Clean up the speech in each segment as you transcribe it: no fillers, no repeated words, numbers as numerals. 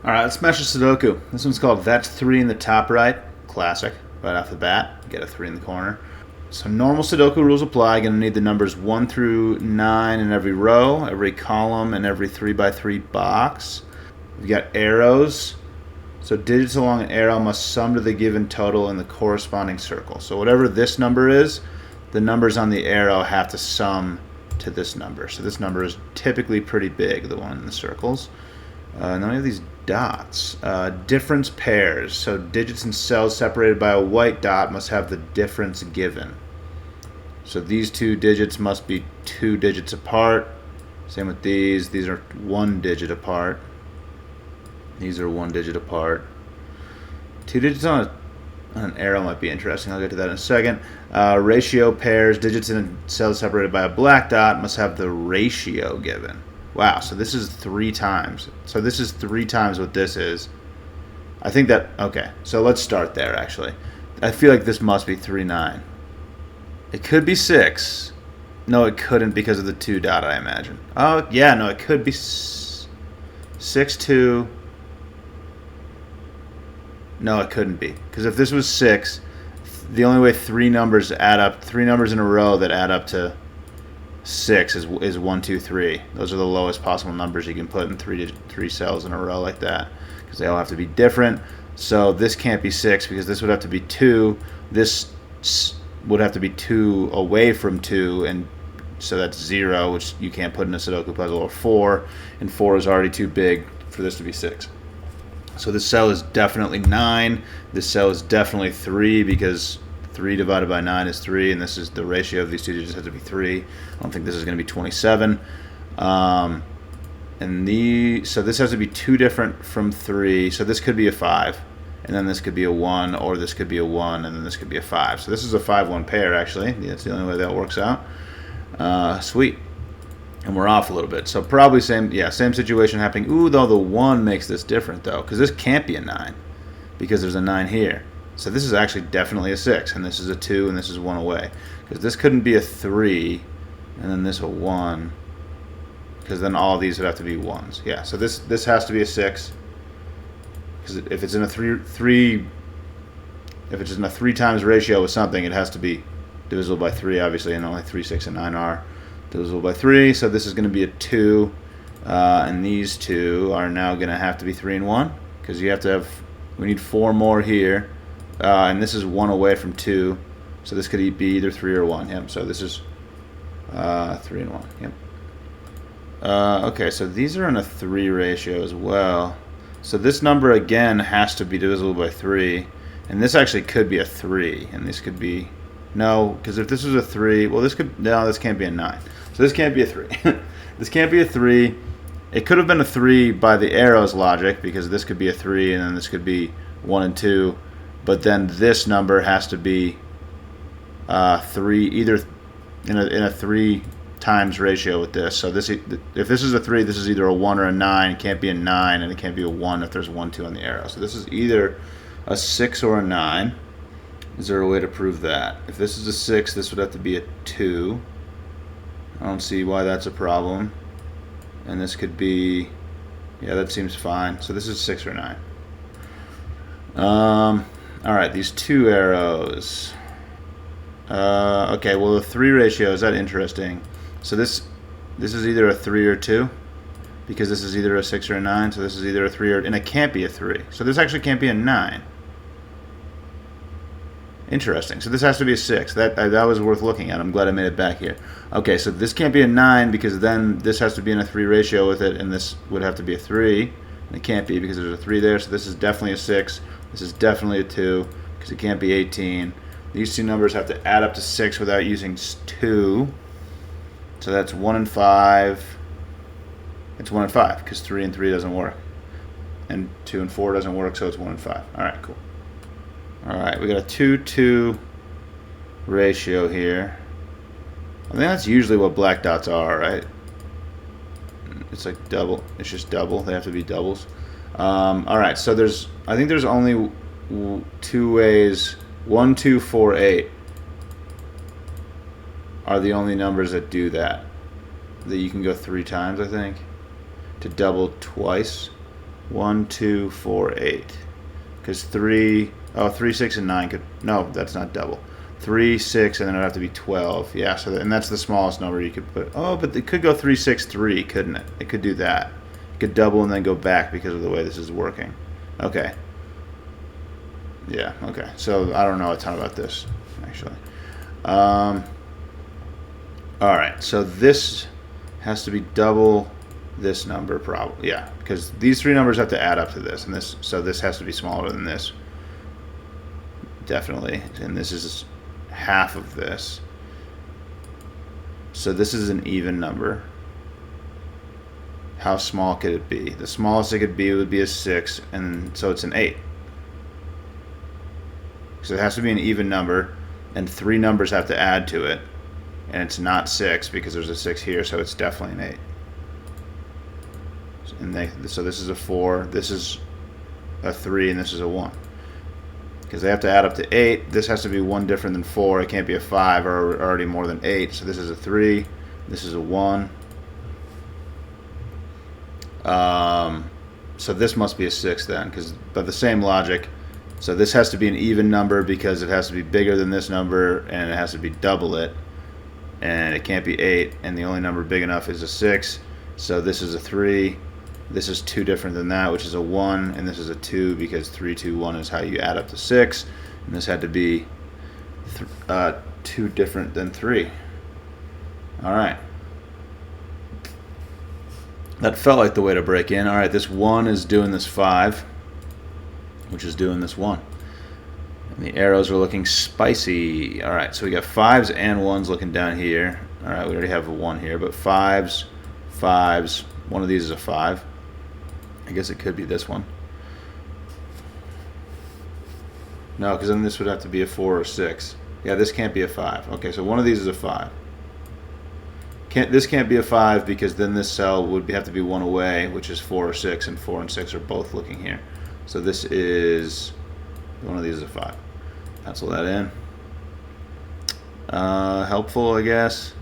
Alright, let's smash a Sudoku. This one's called That's 3 in the top right. Classic. Right off the bat. Get a 3 in the corner. So normal Sudoku rules apply. Going to need the numbers 1 through 9 in every row, every column, and every 3x3 box. We've got arrows. So digits along an arrow must sum to the given total in the corresponding circle. So whatever this number is, the numbers on the arrow have to sum to this number. So this number is typically pretty big, the one in the circles. And then we have these dots. Difference pairs. So digits and cells separated by a white dot must have the difference given. So these two digits must be 2 digits apart. Same with these. These are 1 digit apart. These are 1 digit apart. 2 digits on an arrow might be interesting. I'll get to that in a second. Ratio pairs. Digits in cells separated by a black dot must have the ratio given. Wow, so this is 3 times. So this is 3 times what this is. I think that, okay, so let's start there actually. I feel like this must be 3, 9. It could be 6. No, it couldn't because of the 2 dot, I imagine. Oh, yeah, no, it could be 6, 2. No, it couldn't be. Because if this was 6, the only way 3 numbers add up, 3 numbers in a row that add up to 6 is 1, 2, 3. Those are the lowest possible numbers you can put in 3 cells in a row like that, because they all have to be different. So this can't be 6 because this would have to be 2. This would have to be 2 away from 2, and so that's 0, which you can't put in a Sudoku puzzle, or 4, and 4 is already too big for this to be 6. So this cell is definitely 9. This cell is definitely 3 because 3 divided by 9 is 3, and this is the ratio of these two digits has to be 3. I don't think this is going to be 27. So this has to be 2 different from 3. So this could be a 5, and then this could be a 1, or this could be a 1, and then this could be a 5. So this is a 5-1 pair, actually. That's the only way that works out. Sweet. And we're off a little bit. So probably same situation happening. Ooh, though the 1 makes this different, though, because this can't be a 9, because there's a 9 here. So this is actually definitely a 6, and this is a 2, and this is 1 away. Because this couldn't be a 3, and then this a 1, because then all of these would have to be 1s. Yeah, so this has to be a 6, because if it's in a 3 times ratio with something, it has to be divisible by 3, obviously, and only 3, 6, and 9 are divisible by 3. So this is going to be a 2, and these two are now going to have to be 3 and 1, because we need 4 more here. And this is 1 away from 2, so this could be either 3 or 1. Yep. So this is 3 and 1. Yep. Okay, so these are in a 3 ratio as well. So this number again has to be divisible by 3, and this actually could be a 3, and this could be because if this was a 3, well, this can't be a 9. So this can't be a 3. This can't be a 3. It could have been a 3 by the arrow's logic, because this could be a 3, and then this could be 1 and 2. But then this number has to be 3, either in a 3 times ratio with this. So if this is a 3, this is either a 1 or a 9. It can't be a 9, and it can't be a 1 if there's 1, 2 on the arrow. So this is either a 6 or a 9. Is there a way to prove that? If this is a 6, this would have to be a 2. I don't see why that's a problem. And this could be, yeah, that seems fine. So this is 6 or 9. Alright, these 2 arrows. Okay, well, the 3 ratio, is that interesting? So this is either a 3 or 2, because this is either a 6 or a 9, so this is either a 3 and it can't be a 3. So this actually can't be a 9. Interesting. So this has to be a 6. That was worth looking at. I'm glad I made it back here. Okay, so this can't be a 9, because then this has to be in a 3 ratio with it, and this would have to be a 3. And it can't be because there's a 3 there, so this is definitely a 6. This is definitely a 2, because it can't be 18. These two numbers have to add up to 6 without using 2. So that's 1 and 5. It's 1 and 5, because 3 and 3 doesn't work. And 2 and 4 doesn't work, so it's 1 and 5. Alright, cool. Alright, we got a 2-2 ratio here. I think that's usually what black dots are, right? It's like double. It's just double. They have to be doubles. Alright, so I think there's only 2 ways. 1, 2, 4, 8 are the only numbers that do that. That you can go 3 times, I think, to double twice. 1, 2, 4, 8. Because 3, 6, and 9 could, no, that's not double. 3, 6, and then it'd have to be 12. Yeah, so and that's the smallest number you could put. Oh, but it could go 3, 6, 3, couldn't it? It could do that. It could double and then go back because of the way this is working. Okay. Yeah, okay. So I don't know a ton about this, actually. All right, so this has to be double this number, probably. Yeah, because these three numbers have to add up to this, and this, so this has to be smaller than this. Definitely. And this is half of this. So this is an even number. How small could it be? The smallest it could be would be a 6, and so it's an 8. So it has to be an even number, and three numbers have to add to it, and it's not 6 because there's a 6 here, so it's definitely an 8. And so this is a 4, this is a 3, and this is a 1. Because they have to add up to 8. This has to be 1 different than 4. It can't be a 5 or already more than 8. So this is a 3. This is a 1. So this must be a 6 then, because by the same logic. So this has to be an even number because it has to be bigger than this number, and it has to be double it. And it can't be 8, and the only number big enough is a 6. So this is a 3. This is 2 different than that, which is a 1, and this is a 2 because 3, 2, 1 is how you add up to 6. And this had to be 2 different than 3. All right. That felt like the way to break in. All right, this 1 is doing this 5, which is doing this 1. And the arrows are looking spicy. All right, so we got 5s and 1s looking down here. All right, we already have a 1 here, but 5s, 5s. One of these is a 5. I guess it could be this one. No, because then this would have to be a 4 or 6. Yeah, this can't be a 5. Okay, so one of these is a 5. This can't be a 5 because then this cell would have to be 1 away, which is 4 or 6, and 4 and 6 are both looking here. So this is, one of these is a 5. Pencil that in. Helpful, I guess.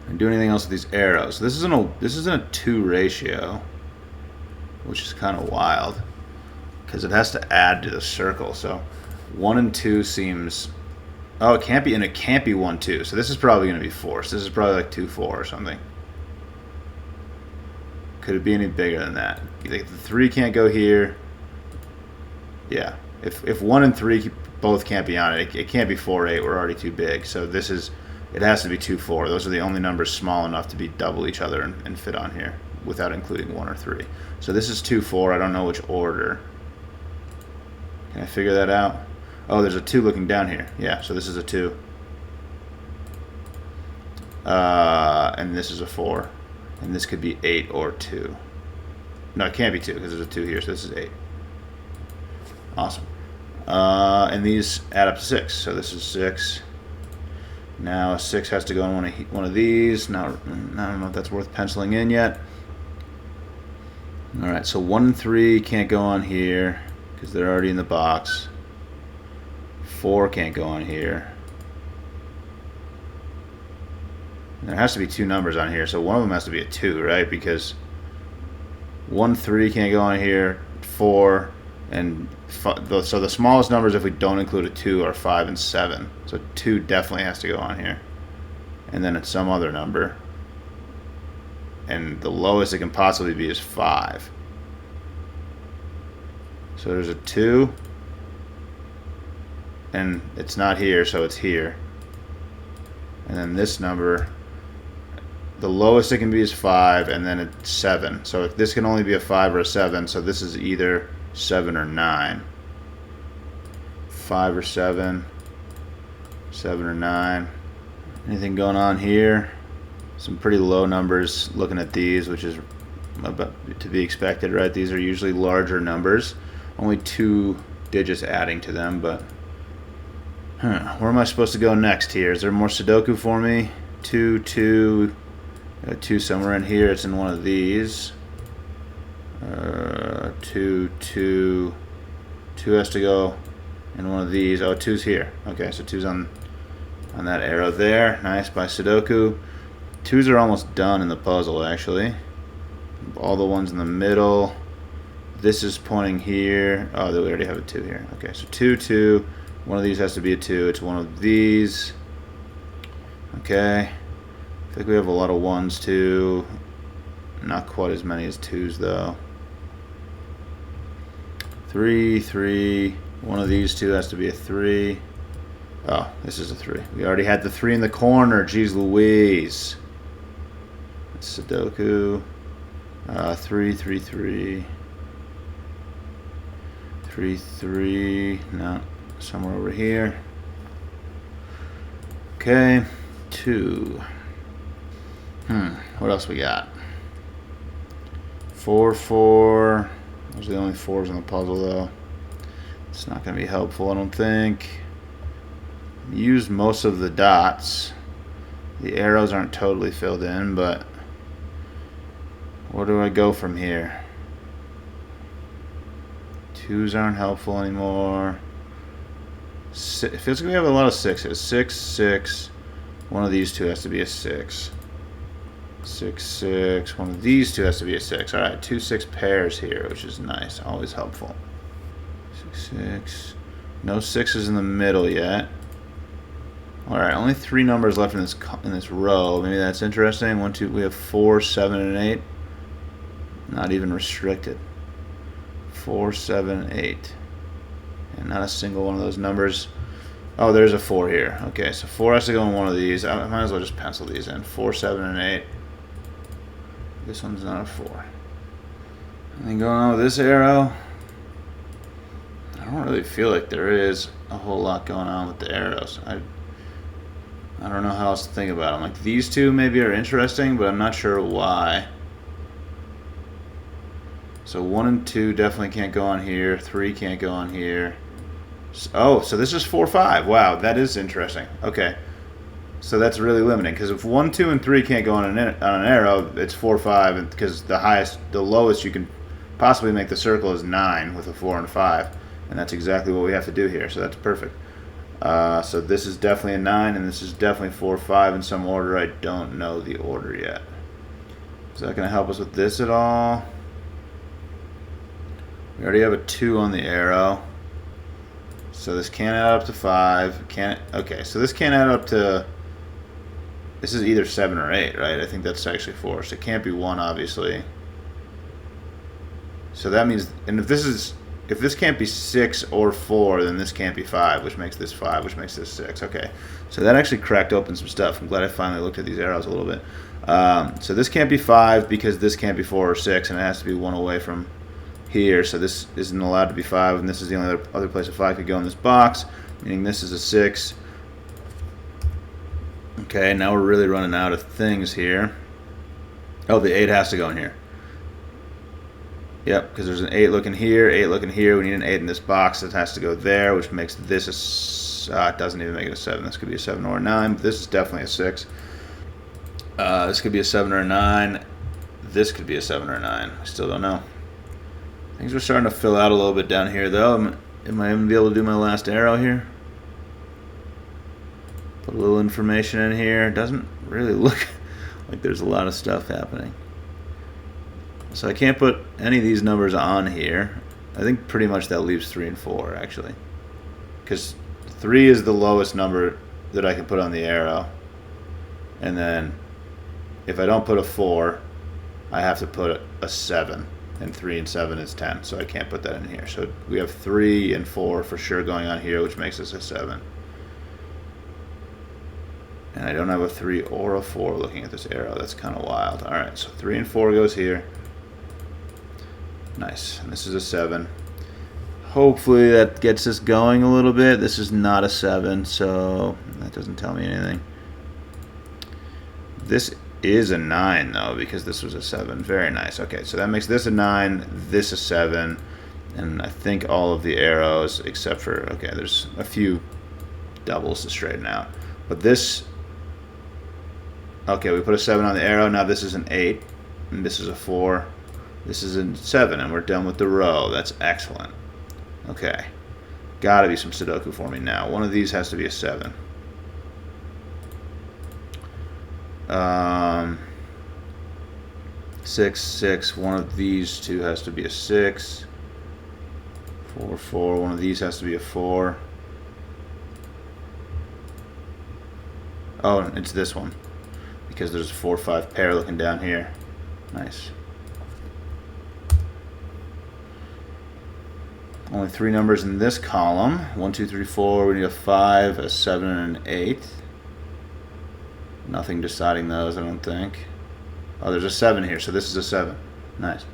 And do anything else with these arrows. This isn't a 2 ratio, which is kind of wild because it has to add to the circle. So 1 and 2 seems, oh, it can't be, and it can't be 1, 2. So this is probably going to be 4. So this is probably like 2, 4 or something. Could it be any bigger than that? The 3 can't go here. Yeah, if 1 and 3 both can't be on it, it can't be 4, 8. We're already too big. So this is, it has to be 2, 4. Those are the only numbers small enough to be double each other and fit on here without including 1 or 3. So this is 2, 4. I don't know which order. Can I figure that out? Oh, there's a 2 looking down here. Yeah, so this is a 2. And this is a 4. And this could be 8 or 2. No, it can't be 2 because there's a 2 here, so this is 8. Awesome. And these add up to 6. So this is 6. Now a 6 has to go in one of these. Now I don't know if that's worth penciling in yet. All right, so 1 and 3 can't go on here because they're already in the box. 4 can't go on here. And there has to be 2 numbers on here, so one of them has to be a 2, right? Because 1, 3 can't go on here. 4 and so the smallest numbers, if we don't include a 2, are 5 and 7. So 2 definitely has to go on here. And then it's some other number. And the lowest it can possibly be is 5. So there's a 2. And it's not here, so it's here. And then this number, the lowest it can be is 5, and then it's 7. So this can only be a 5 or a 7, so this is either 7 or 9. 5 or 7, 7 or 9. Anything going on here? Some pretty low numbers looking at these, which is about to be expected, right? These are usually larger numbers. Only 2 digits adding to them, but where am I supposed to go next here? Is there more Sudoku for me? 2, 2, 2 somewhere in here. It's in one of these. 2, 2, 2 has to go in one of these. Oh, 2's here. Okay, so 2's on that arrow there. Nice by Sudoku. 2's are almost done in the puzzle, actually. all the ones in the middle. This is pointing here. Oh, we already have a 2 here. Okay, so 2, 2. One of these has to be a 2. It's one of these. Okay. I think we have a lot of 1s too. Not quite as many as 2s though. 3, 3. One of these two has to be a 3. Oh, this is a 3. We already had the 3 in the corner. Jeez Louise. Sudoku. 3, 3, 3. 3, 3. No, somewhere over here. Okay. 2. What else we got? 4, 4. Those are the only 4s in the puzzle, though. It's not going to be helpful, I don't think. Use most of the dots. The arrows aren't totally filled in, but where do I go from here? 2s aren't helpful anymore. It feels like we have a lot of 6s. 6, 6. One of these two has to be a 6. 6, 6. One of these two has to be a 6. Alright, 2 6 pairs here, which is nice. Always helpful. 6, 6. No 6s in the middle yet. Alright, only 3 numbers left in this row. Maybe that's interesting. 1, 2. We have 4, 7, and 8. Not even restricted. 4, 7, 8. And not a single one of those numbers. Oh, there's a 4 here. Okay, so 4 has to go in one of these. I might as well just pencil these in. 4, 7, and 8. This one's not a 4. Anything going on with this arrow? I don't really feel like there is a whole lot going on with the arrows. I don't know how else to think about them. Like, these two maybe are interesting, but I'm not sure why. So 1 and 2 definitely can't go on here. 3 can't go on here. Oh, so this is 4, 5. Wow, that is interesting. Okay. So that's really limiting, because if 1, 2, and 3 can't go on an arrow, it's 4, 5, because the lowest you can possibly make the circle is 9 with a 4 and 5, and that's exactly what we have to do here. So that's perfect. So this is definitely a 9, and this is definitely 4, 5 in some order. I don't know the order yet. Is that going to help us with this at all? We already have a 2 on the arrow. So this can't add up to 5. Okay, so this can't add up to... This is either 7 or 8, right? I think that's actually 4. So it can't be 1, obviously. So that means... And if this can't be 6 or 4, then this can't be 5, which makes this 5, which makes this 6. Okay. So that actually cracked open some stuff. I'm glad I finally looked at these arrows a little bit. So this can't be 5 because this can't be 4 or 6, and it has to be 1 away from here. So this isn't allowed to be 5, and this is the only other place a 5 could go in this box, meaning this is a 6. Okay, now we're really running out of things here. Oh, the 8 has to go in here. Yep, because there's an 8 looking here, 8 looking here. We need an 8 in this box that has to go there, which makes this it doesn't even make it a 7. This could be a 7 or a 9, but this is definitely a 6. This could be a 7 or a 9. This could be a 7 or a 9. I still don't know. Things are starting to fill out a little bit down here, though. Am I even be able to do my last arrow here? Put a little information in here. It doesn't really look like there's a lot of stuff happening. So I can't put any of these numbers on here. I think pretty much that leaves 3 and 4, actually. Because 3 is the lowest number that I can put on the arrow. And then if I don't put a 4, I have to put a 7. And 3 and 7 is 10, so I can't put that in here. So we have 3 and 4 for sure going on here, which makes us a 7. And I don't have a 3 or a 4 looking at this arrow. That's kind of wild. Alright, so 3 and 4 goes here. Nice. And this is a 7. Hopefully that gets us going a little bit. This is not a 7, so that doesn't tell me anything. This is a 9, though, because this was a 7. Very nice. Okay, so that makes this a 9, this a 7, and I think all of the arrows, except for, okay, there's a few doubles to straighten out. But this... Okay, we put a 7 on the arrow. Now this is an 8, and this is a 4. This is a 7, and we're done with the row. That's excellent. Okay. Gotta be some Sudoku for me now. One of these has to be a 7. 6, 6. One of these two has to be a 6. 4, 4. One of these has to be a 4. Oh, it's this one. Because there's a 4, 5 pair looking down here. Nice. Only 3 numbers in this column. 1, 2, 3, 4. We need a 5, a 7, and an 8. Nothing deciding those, I don't think. Oh, there's a 7 here, so this is a 7. Nice.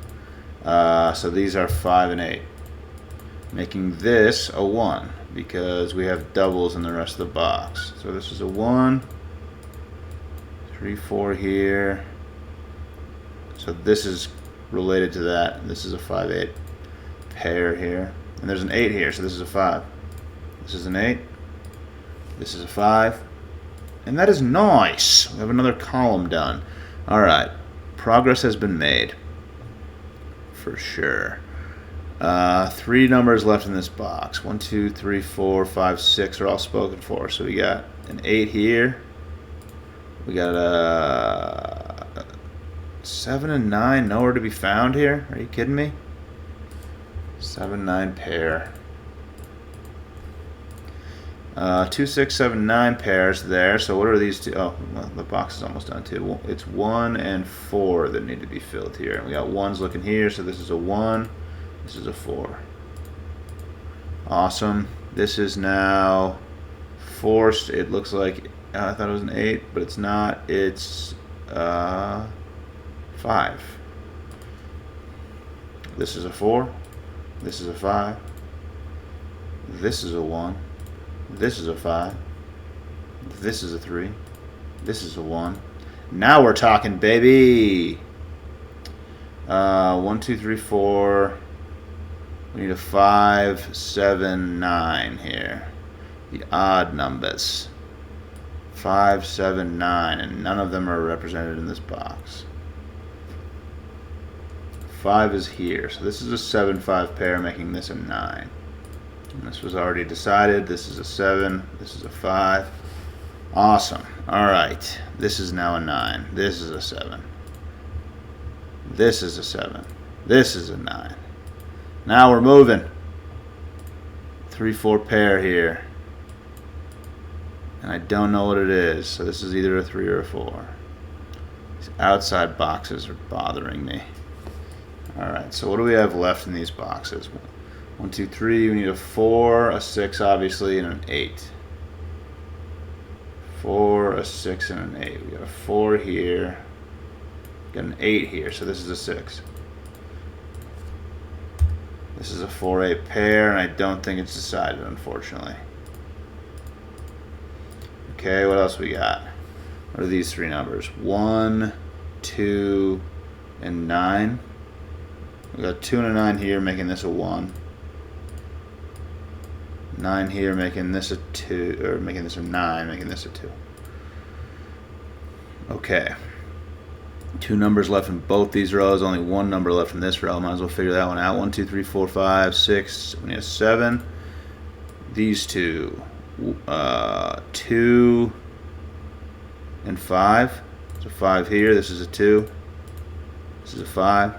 So these are 5 and 8. Making this a 1, because we have doubles in the rest of the box. So this is a 1. 3, 4 here. So this is related to that. This is a 5, 8 pair here. And there's an 8 here, so this is a 5. This is an 8. This is a 5. And that is nice. We have another column done. Alright. Progress has been made. For sure. 3 numbers left in this box. 1, 2, 3, 4, 5, 6 are all spoken for. So we got an 8 here. We got a 7 and 9 nowhere to be found here. Are you kidding me? 7, 9 pair. 2, 6, 7, 9 pairs there. So what are these two? Oh, well, the box is almost done too. It's 1 and 4 that need to be filled here. And we got 1s looking here. So this is a 1. This is a 4. Awesome. This is now forced. It looks like I thought it was an 8, but it's not. It's 5. This is a 4. This is a 5. This is a 1. This is a 5. This is a 3. This is a 1. Now we're talking, baby. 1, 2, 3, 4. We need a 5, 7, 9 here. The odd numbers. 5, 7, 9, and none of them are represented in this box. 5 is here, so this is a 7, 5 pair, making this a 9. And this was already decided. This is a 7. This is a 5. Awesome. Alright. This is now a 9. This is a 7. This is a 7. This is a 9. Now we're moving. 3, 4 pair here. And I don't know what it is. So this is either a 3 or a 4. These outside boxes are bothering me. Alright, so what do we have left in these boxes? 1, 2, 3. We need a 4, a 6, obviously, and an 8. 4, a 6, and an 8. We got a 4 here. Got an 8 here, so this is a 6. This is a 4, 8 pair, and I don't think it's decided, unfortunately. Okay, what else we got? What are these 3 numbers? 1, 2, and 9. We got 2 and a 9 here, making this a 1. 9 here, making this a 2, or making this a 9, making this a 2. Okay. 2 numbers left in both these rows, only 1 number left in this row. Might as well figure that one out. 1, 2, 3, 4, 5, 6. We need a 7. These 2. 2 and 5. There's a 5 here. This is a 2. This is a 5.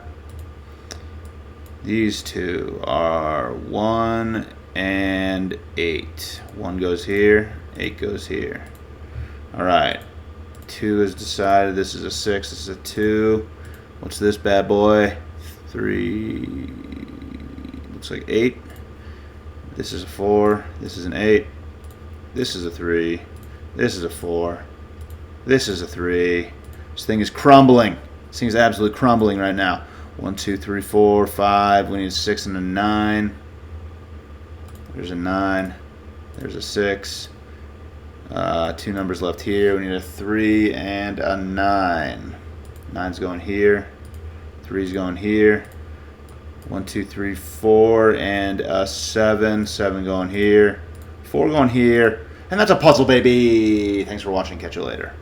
These 2 are 1 and 8. 1 goes here. 8 goes here. Alright. 2 is decided. This is a 6. This is a 2. What's this bad boy? 3. Looks like 8. This is a 4. This is an 8. This is a 3. This is a 4. This is a 3. This thing is crumbling. This thing is absolutely crumbling right now. 1, 2, 3, 4, 5. We need a 6 and a 9. There's a 9. There's a 6. 2 numbers left here. We need a 3 and a 9. 9's going here. 3's going here. 1, 2, 3, 4, and a 7. 7 going here. 4 going here. And that's a puzzle, baby. Thanks for watching. Catch you later.